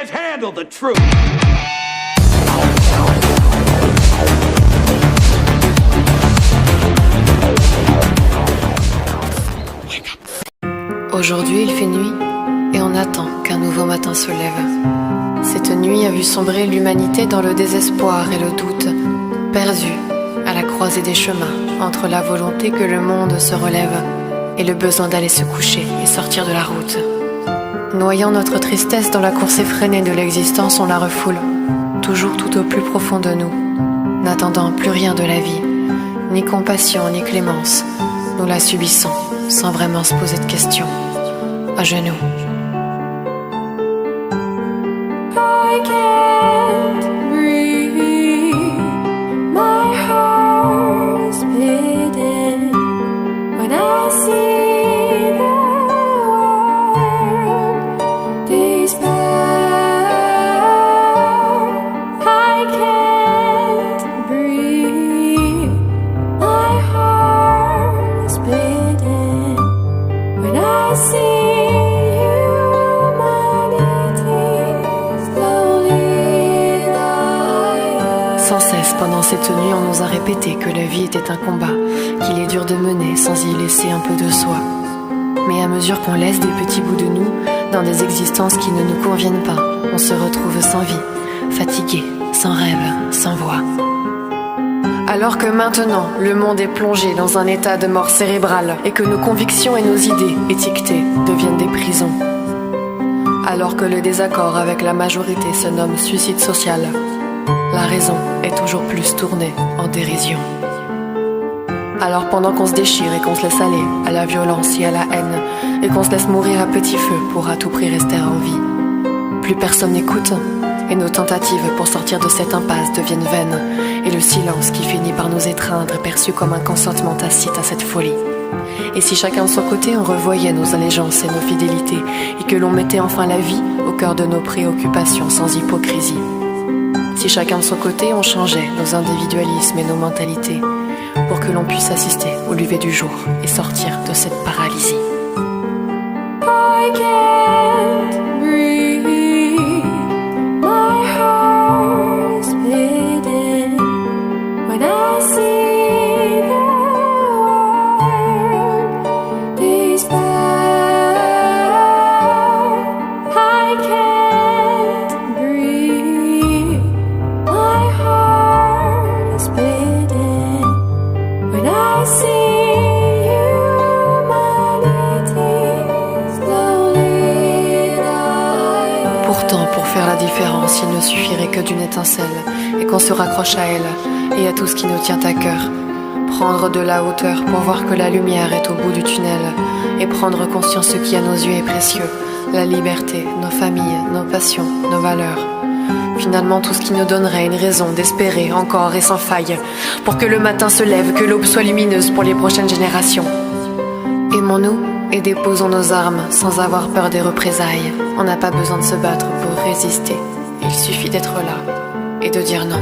can't handle the truth. Aujourd'hui, il fait nuit et on attend qu'un nouveau matin se lève. Cette nuit a vu sombrer l'humanité dans le désespoir et le doute, perdue à la croisée des chemins, entre la volonté que le monde se relève et le besoin d'aller se coucher et sortir de la route. Noyant notre tristesse dans la course effrénée de l'existence, on la refoule, toujours tout au plus profond de nous, n'attendant plus rien de la vie, ni compassion ni clémence. Nous la subissons sans vraiment se poser de questions, à genoux. I can't breathe, my heart is bleeding when I see the world despair. I can't breathe, my heart is bleeding when I see Sans cesse, pendant cette nuit, on nous a répété que la vie était un combat, qu'il est dur de mener sans y laisser un peu de soi. Mais à mesure qu'on laisse des petits bouts de nous dans des existences qui ne nous conviennent pas, on se retrouve sans vie, fatigué, sans rêve, sans voix. Alors que maintenant, le monde est plongé dans un état de mort cérébrale et que nos convictions et nos idées étiquetées deviennent des prisons. Alors que le désaccord avec la majorité se nomme suicide social, la raison est toujours plus tournée en dérision. Alors pendant qu'on se déchire et qu'on se laisse aller à la violence et à la haine, et qu'on se laisse mourir à petit feu pour à tout prix rester en vie, plus personne n'écoute, et nos tentatives pour sortir de cette impasse deviennent vaines, et le silence qui finit par nous étreindre est perçu comme un consentement tacite à cette folie. Et si chacun de son côté on revoyait nos allégeances et nos fidélités, et que l'on mettait enfin la vie au cœur de nos préoccupations sans hypocrisie. Si chacun de son côté on changeait nos individualismes et nos mentalités, pour que l'on puisse assister au lever du jour et sortir de cette paralysie. I can't breathe, my heart is bleeding when I see the world despair. I can't breathe, my heart is bleeding when I see Pourtant, pour faire la différence, il ne suffirait que d'une étincelle et qu'on se raccroche à elle et à tout ce qui nous tient à cœur. Prendre de la hauteur pour voir que la lumière est au bout du tunnel et prendre conscience ce qui à nos yeux est précieux, la liberté, nos familles, nos passions, nos valeurs. Finalement, tout ce qui nous donnerait une raison d'espérer encore et sans faille pour que le matin se lève, que l'aube soit lumineuse pour les prochaines générations. Aimons-nous et déposons nos armes sans avoir peur des représailles. On n'a pas besoin de se battre pour résister. Il suffit d'être là et de dire non.